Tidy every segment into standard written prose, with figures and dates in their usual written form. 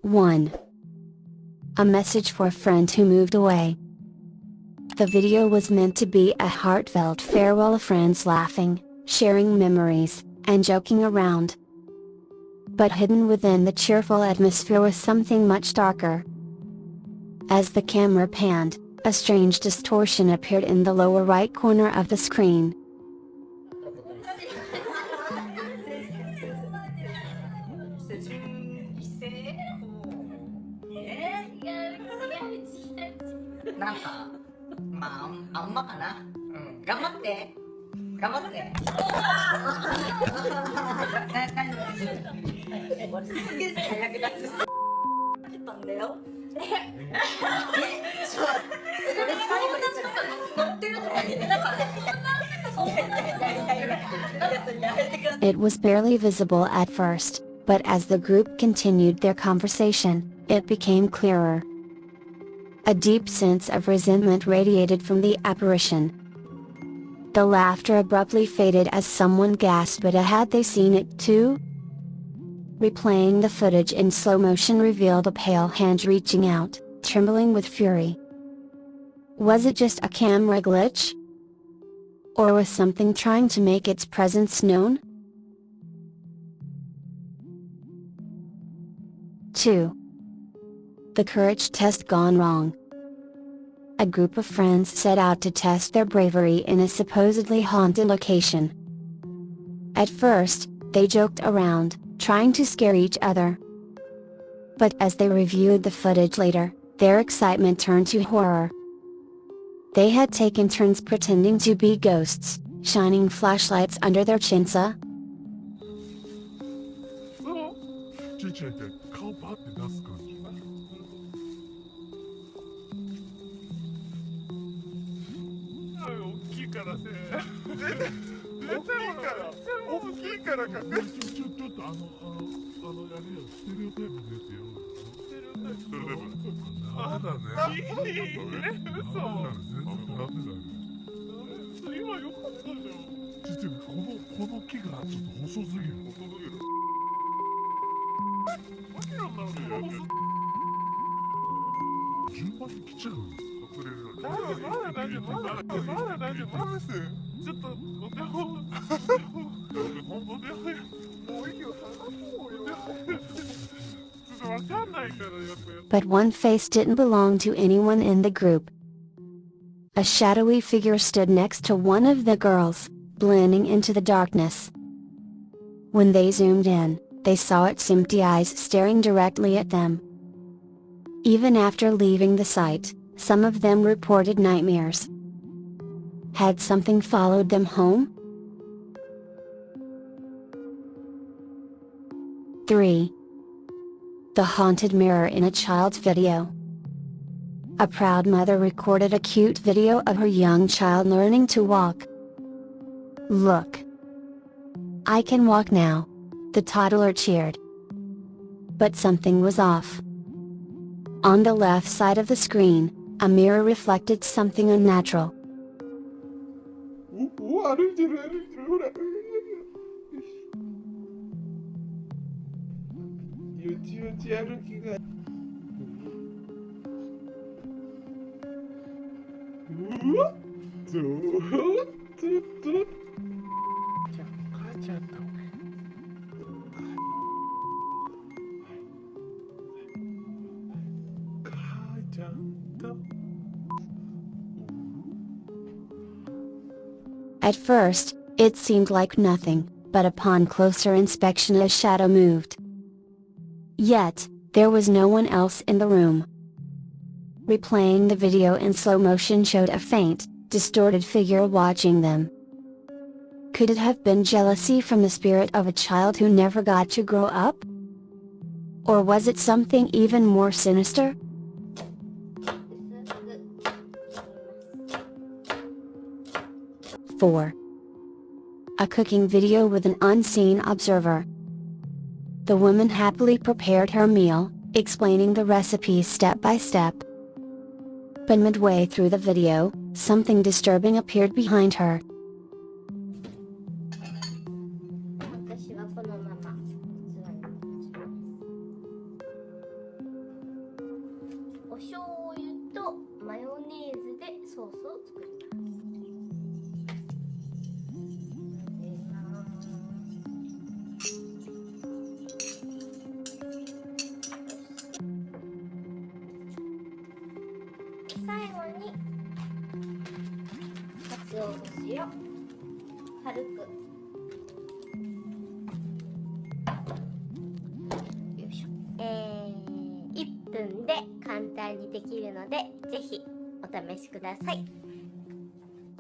1. A message for a friend who moved away. The video was meant to be a heartfelt farewell of friends laughing, sharing memories, and joking around. But hidden within the cheerful atmosphere was something much darker. As the camera panned, a strange distortion appeared in the lower right corner of the screen. It was barely visible at first, but as the group continued their conversation, it became clearer. A deep sense of resentment radiated from the apparition. The laughter abruptly faded as someone gasped, but had they seen it too? Replaying the footage in slow motion revealed a pale hand reaching out, trembling with fury. Was it just a camera glitch? Or was something trying to make its presence known? 2. The courage test gone wrong. A group of friends set out to test their bravery in a supposedly haunted location. At first, they joked around, trying to scare each other. But as they reviewed the footage later, their excitement turned to horror. They had taken turns pretending to be ghosts, shining flashlights under their chins. But one face didn't belong to anyone in the group. A shadowy figure stood next to one of the girls, blending into the darkness. When they zoomed in, they saw its empty eyes staring directly at them. Even after leaving the site, some of them reported nightmares. Had something followed them home? 3. The haunted mirror in a child's video. A proud mother recorded a cute video of her young child learning to walk. "Look! I can walk now," the toddler cheered. But something was off. On the left side of the screen, a mirror reflected something unnatural. At first, it seemed like nothing, but upon closer inspection a shadow moved. Yet, there was no one else in the room. Replaying the video in slow motion showed a faint, distorted figure watching them. Could it have been jealousy from the spirit of a child who never got to grow up? Or was it something even more sinister? 4. A cooking video with an unseen observer. The woman happily prepared her meal, explaining the recipe step by step. But midway through the video, something disturbing appeared behind her. お醤油とマヨネーズでソースを作ります。最後に鰹節を軽くよいしょ、1分で簡単にできるのでぜひお試しください。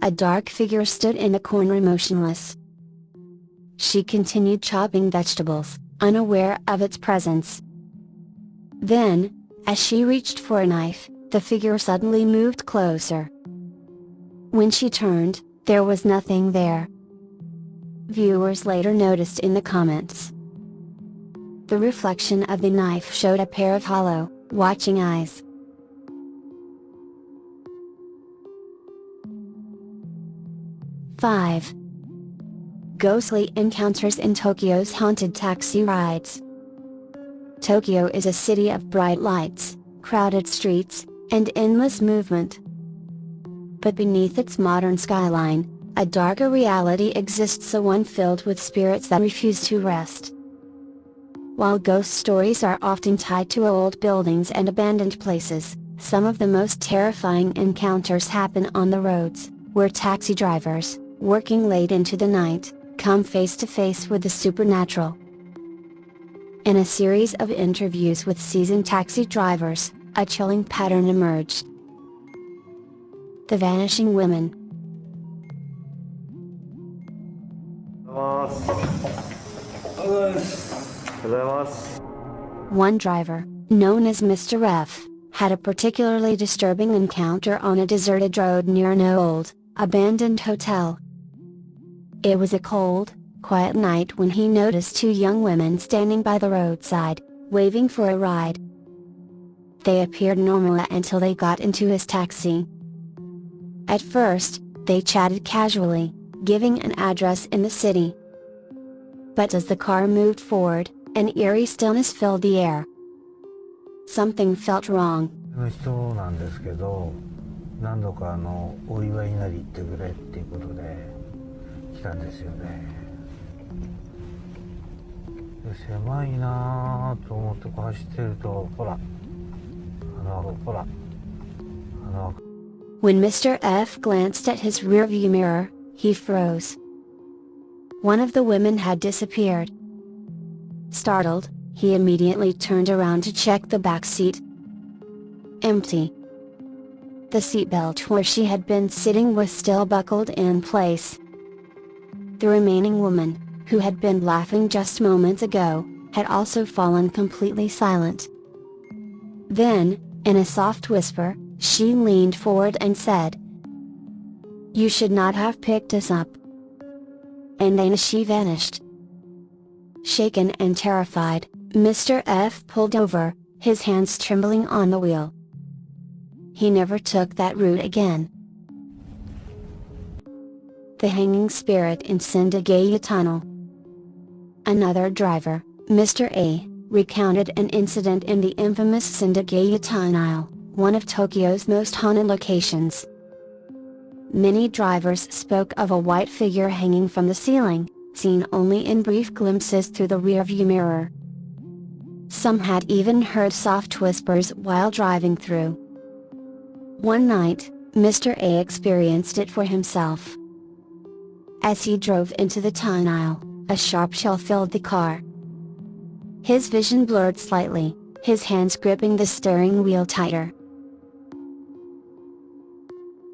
A dark figure stood in a corner motionless. She continued chopping vegetables, unaware of its presence. Then, as she reached for a knife, the figure suddenly moved closer. When she turned, there was nothing there. Viewers later noticed in the comments. The reflection of the knife showed a pair of hollow, watching eyes. Five. Ghostly encounters in Tokyo's haunted taxi rides. Tokyo is a city of bright lights, crowded streets, and endless movement. But beneath its modern skyline, a darker reality exists, a one filled with spirits that refuse to rest. While ghost stories are often tied to old buildings and abandoned places, some of the most terrifying encounters happen on the roads, where taxi drivers, working late into the night, come face to face with the supernatural. In a series of interviews with seasoned taxi drivers, a chilling pattern emerged. The vanishing women. One driver, known as Mr. F, had a particularly disturbing encounter on a deserted road near an old, abandoned hotel. It was a cold, quiet night when he noticed two young women standing by the roadside, waving for a ride. They appeared normal until they got into his taxi. At first, they chatted casually, giving an address in the city. But as the car moved forward, an eerie stillness filled the air. Something felt wrong. の人なんですけど、何度かお祝いなり行ってくれっていうことで来たんですよね。で狭いなぁと思って走ってると、ほら、When Mr. F glanced at his rearview mirror, he froze. One of the women had disappeared. Startled, he immediately turned around to check the back seat. Empty. The seatbelt where she had been sitting was still buckled in place. The remaining woman, who had been laughing just moments ago, had also fallen completely silent. Then, in a soft whisper, she leaned forward and said, "You should not have picked us up." And then she vanished. Shaken and terrified, Mr. F pulled over, his hands trembling on the wheel. He never took that route again. The hanging spirit in Sindagaya Tunnel. Another driver, Mr. A, recounted an incident in the infamous Sindagaya Tunnel, one of Tokyo's most haunted locations. Many drivers spoke of a white figure hanging from the ceiling, seen only in brief glimpses through the rearview mirror. Some had even heard soft whispers while driving through. One night, Mr. A experienced it for himself. As he drove into the tunnel, a sharp shell filled the car. His vision blurred slightly, his hands gripping the steering wheel tighter.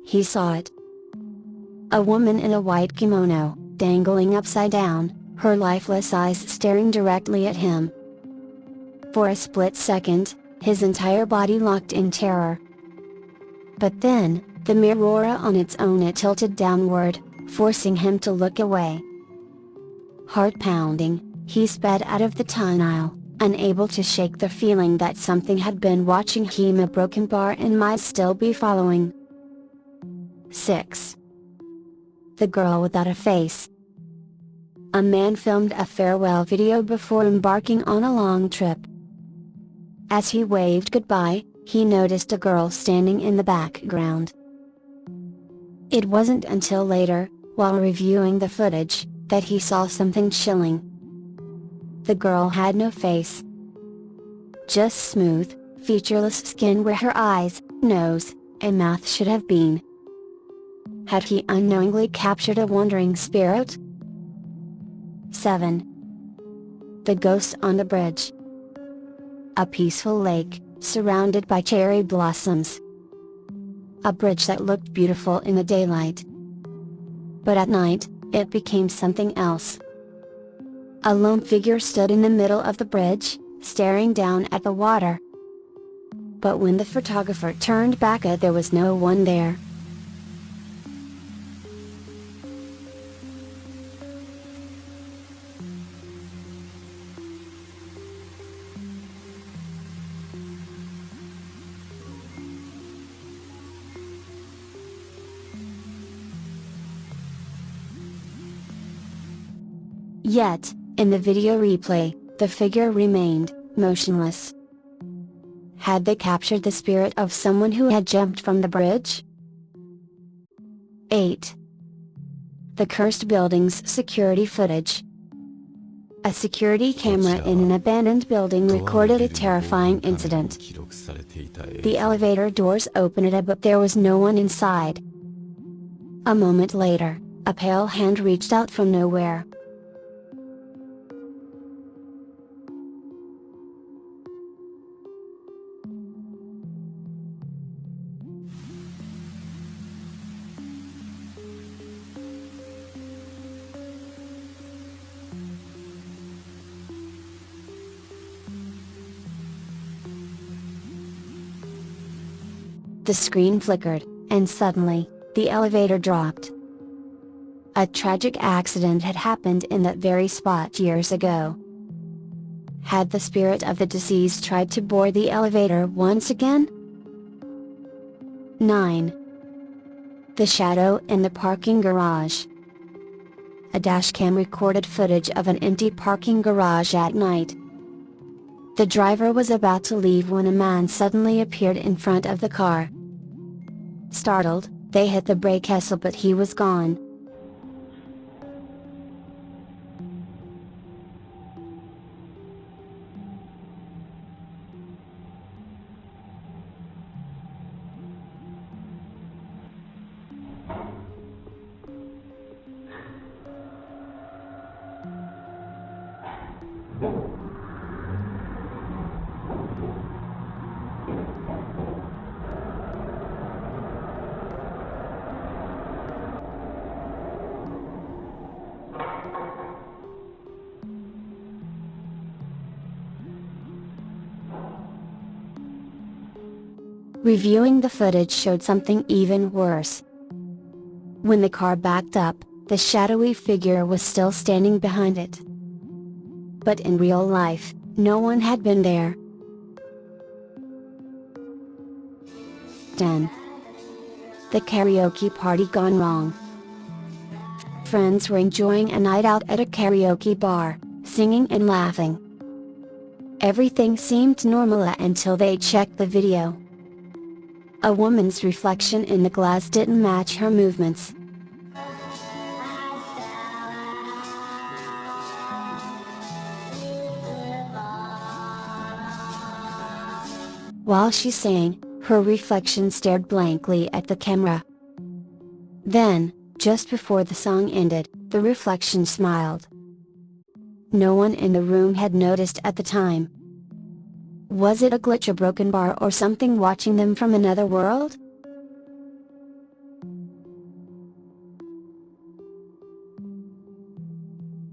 He saw it. A woman in a white kimono, dangling upside down, her lifeless eyes staring directly at him. For a split second, his entire body locked in terror. But then, the mirror on its own it tilted downward, forcing him to look away. Heart pounding, he sped out of the tunnel, unable to shake the feeling that something had been watching him, a broken bar and might still be following. 6. The Girl Without a Face. A man filmed a farewell video before embarking on a long trip. As he waved goodbye, he noticed a girl standing in the background. It wasn't until later, while reviewing the footage, that he saw something chilling. The girl had no face. Just smooth, featureless skin where her eyes, nose, and mouth should have been. Had he unknowingly captured a wandering spirit? 7. The ghost on the bridge. A peaceful lake, surrounded by cherry blossoms. A bridge that looked beautiful in the daylight. But at night, it became something else. A lone figure stood in the middle of the bridge, staring down at the water. But when the photographer turned back, there was no one there. Yet, in the video replay, the figure remained motionless. Had they captured the spirit of someone who had jumped from the bridge? 8. The cursed building's security footage. A security camera in an abandoned building recorded a terrifying incident. The elevator doors opened, but there was no one inside. A moment later, a pale hand reached out from nowhere. The screen flickered, and suddenly, the elevator dropped. A tragic accident had happened in that very spot years ago. Had the spirit of the deceased tried to board the elevator once again? 9. The shadow in the parking garage. A dashcam recorded footage of an empty parking garage at night. The driver was about to leave when a man suddenly appeared in front of the car. Startled, they hit the brake pedal, but he was gone. Reviewing the footage showed something even worse. When the car backed up, the shadowy figure was still standing behind it. But in real life, no one had been there. 10. The karaoke party gone wrong. Friends were enjoying a night out at a karaoke bar, singing and laughing. Everything seemed normal until they checked the video. A woman's reflection in the glass didn't match her movements. While she sang, her reflection stared blankly at the camera. Then, just before the song ended, the reflection smiled. No one in the room had noticed at the time. Was it a glitch, a broken bar, or something watching them from another world?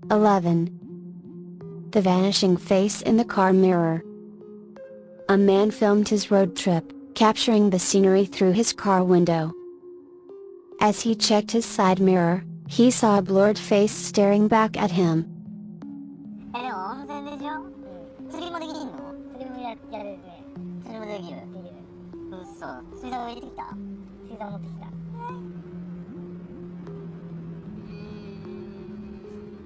The vanishing face in the car mirror. A man filmed his road trip, capturing the scenery through his car window. As he checked his side mirror, he saw a blurred face staring back at him. でも温泉でしょ？釣りもできんの？釣りもやれるね。釣りもできる。嘘。水槽入れてきた？水槽持ってきた。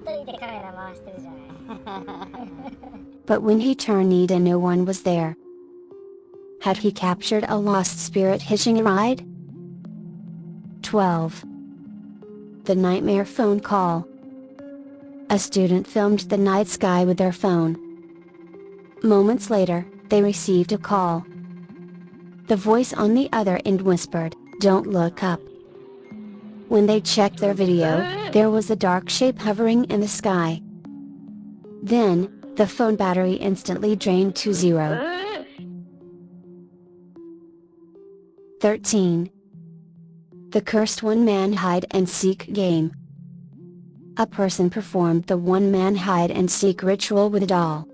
一人でカメラ回してるじゃない。 But when he turned, no one was there. Had he captured a lost spirit hitching a ride? 12. The nightmare phone call. A student filmed the night sky with their phone. Moments later, they received a call. The voice on the other end whispered, "Don't look up." When they checked their video, there was a dark shape hovering in the sky. Then, the phone battery instantly drained to 0. 13. The cursed one-man hide-and-seek game. A person performed the one-man hide-and-seek ritual with a doll.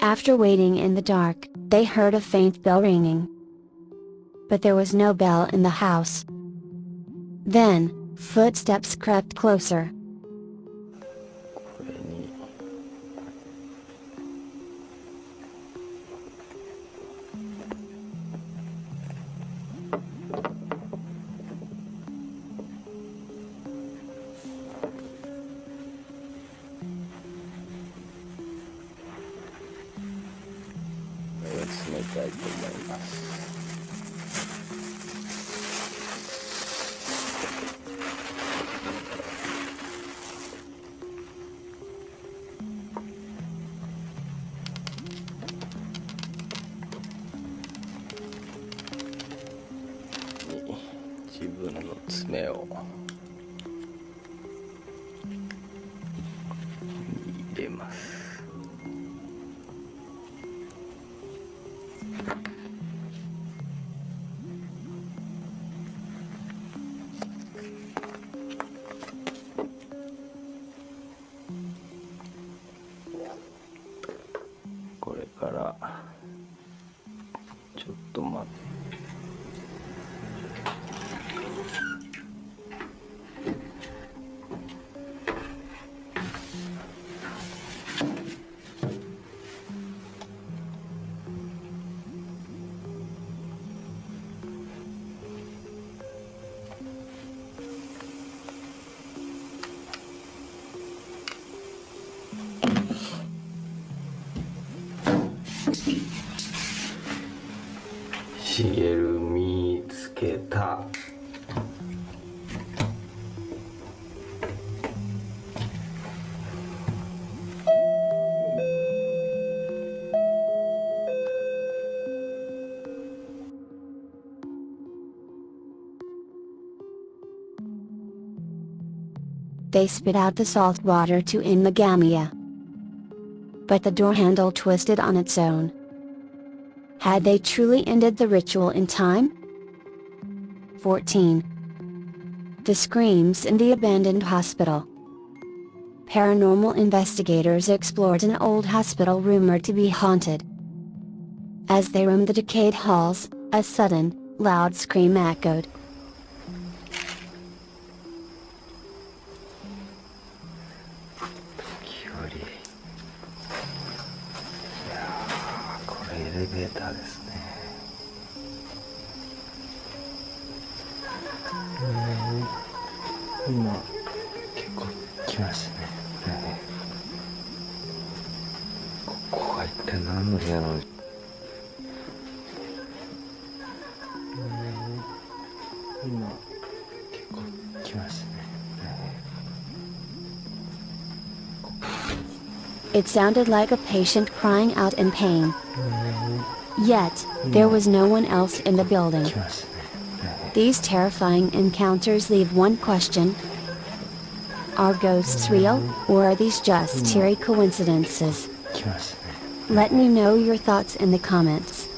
After waiting in the dark, they heard a faint bell ringing. But there was no bell in the house. Then, footsteps crept closer. CL 見つけた。They spit out the salt water to end the gamia. But the door handle twisted on its own. Had they truly ended the ritual in time? 14. The screams in the abandoned hospital. Paranormal investigators explored an old hospital rumored to be haunted. As they roamed the decayed halls, a sudden, loud scream echoed. It sounded like a patient crying out in pain. Yet, there was no one else in the building. These terrifying encounters leave one question. Are ghosts real, or are these just eerie coincidences? Let me know your thoughts in the comments.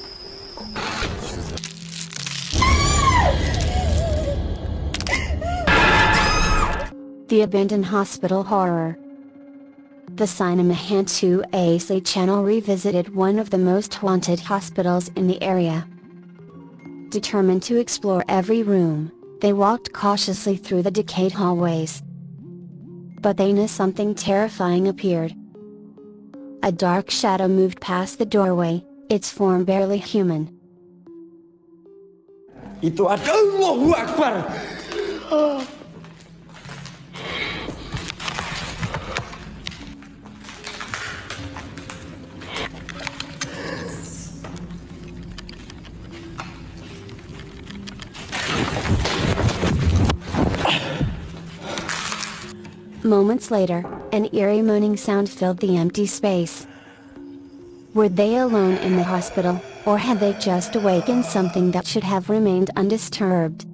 The abandoned hospital horror. The Cinemahan 2 channel revisited one of the most haunted hospitals in the area. Determined to explore every room, they walked cautiously through the decayed hallways. But then something terrifying appeared. A dark shadow moved past the doorway, its form barely human. Itu ada Allahu Akbar. Moments later, an eerie moaning sound filled the empty space. Were they alone in the hospital, or had they just awakened something that should have remained undisturbed?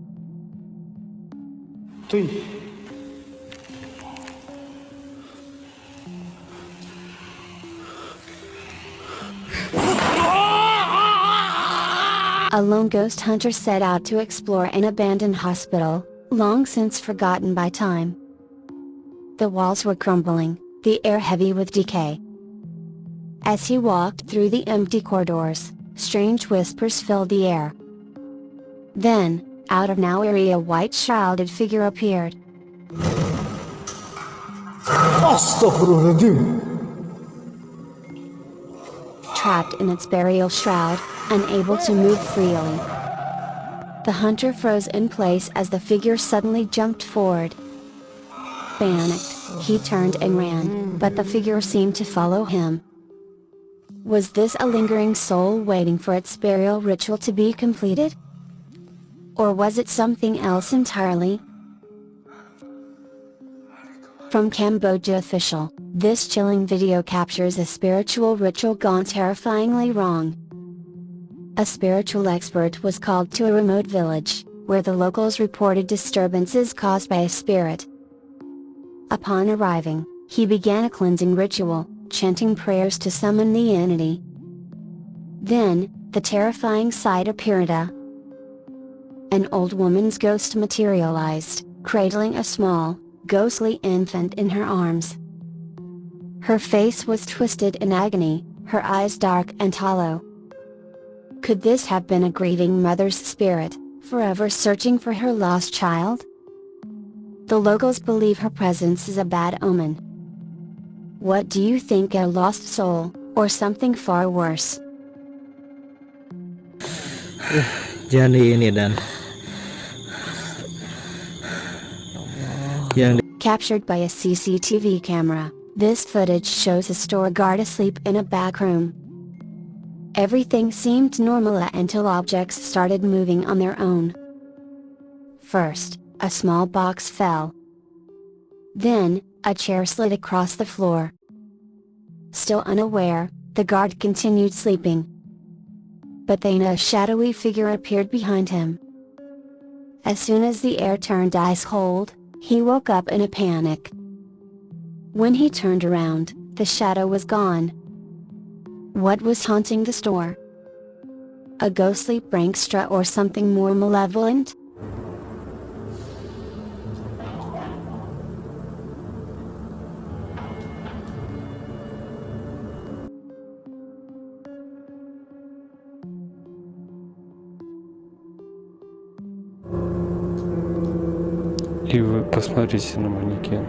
A lone ghost hunter set out to explore an abandoned hospital, long since forgotten by time. The walls were crumbling, the air heavy with decay. As he walked through the empty corridors, strange whispers filled the air. Then, out of nowhere, a white shrouded figure appeared. Trapped in its burial shroud, unable to move freely. The hunter froze in place as the figure suddenly jumped forward. Panicked, he turned and ran, but the figure seemed to follow him. Was this a lingering soul waiting for its burial ritual to be completed? Or was it something else entirely? From Cambodia official, this chilling video captures a spiritual ritual gone terrifyingly wrong. A spiritual expert was called to a remote village, where the locals reported disturbances caused by a spirit. Upon arriving, he began a cleansing ritual, chanting prayers to summon the entity. Then, the terrifying sight appeared. An old woman's ghost materialized, cradling a small, ghostly infant in her arms. Her face was twisted in agony, her eyes dark and hollow. Could this have been a grieving mother's spirit, forever searching for her lost child? The locals believe her presence is a bad omen. What do you think, a lost soul, or something far worse? Jadi ini dan yang Captured by a CCTV camera, this footage shows a store guard asleep in a back room. Everything seemed normal until objects started moving on their own. First, a small box fell. Then, a chair slid across the floor. Still unaware, the guard continued sleeping. But then a shadowy figure appeared behind him. As soon as the air turned ice cold, he woke up in a panic. When he turned around, the shadow was gone. What was haunting the store? A ghostly prankster or something more malevolent? И вы посмотрите на манекен.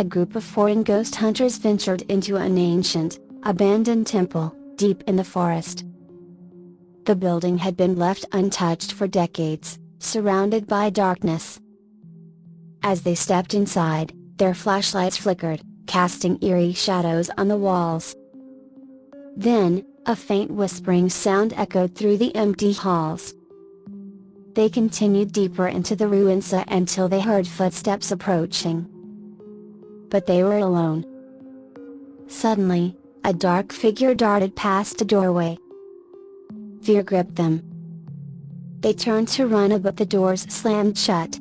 A group of foreign ghost hunters ventured into an ancient, abandoned temple, deep in the forest. The building had been left untouched for decades, surrounded by darkness. As they stepped inside, their flashlights flickered, casting eerie shadows on the walls. Then, a faint whispering sound echoed through the empty halls. They continued deeper into the ruins until they heard footsteps approaching. But they were alone. Suddenly, a dark figure darted past the doorway. Fear gripped them. They turned to run, but the doors slammed shut.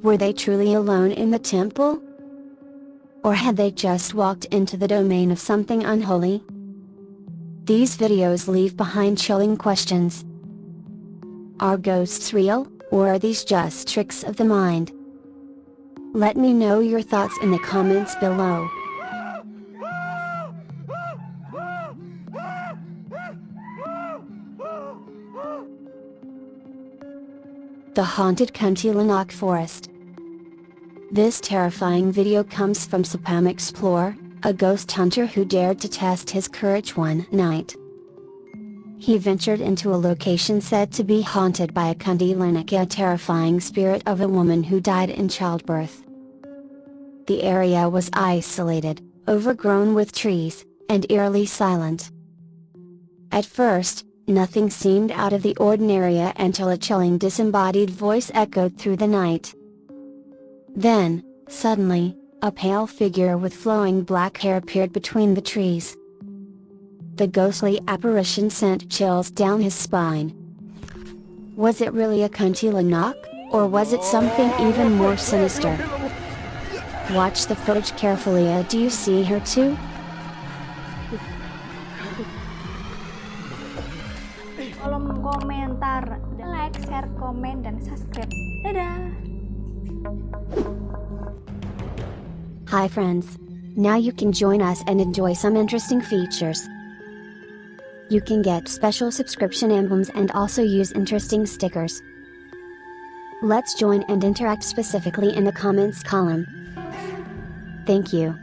Were they truly alone in the temple? Or had they just walked into the domain of something unholy? These videos leave behind chilling questions. Are ghosts real, or are these just tricks of the mind? Let me know your thoughts in the comments below. The haunted Kuntilanak Forest. This terrifying video comes from Sapam Explorer, a ghost hunter who dared to test his courage one night. He ventured into a location said to be haunted by a Kundilanika, a terrifying spirit of a woman who died in childbirth. The area was isolated, overgrown with trees, and eerily silent. At first, nothing seemed out of the ordinary until a chilling disembodied voice echoed through the night. Then, suddenly, a pale figure with flowing black hair appeared between the trees. The ghostly apparition sent chills down his spine. Was it really a Kuntilanak, or was it something even more sinister? Watch the footage carefully. Do you see her too? Kolom komentar, like, share, komen, dan subscribe. Dadah! Hi friends! Now you can join us and enjoy some interesting features. You can get special subscription emblems and also use interesting stickers. Let's join and interact specifically in the comments column. Thank you.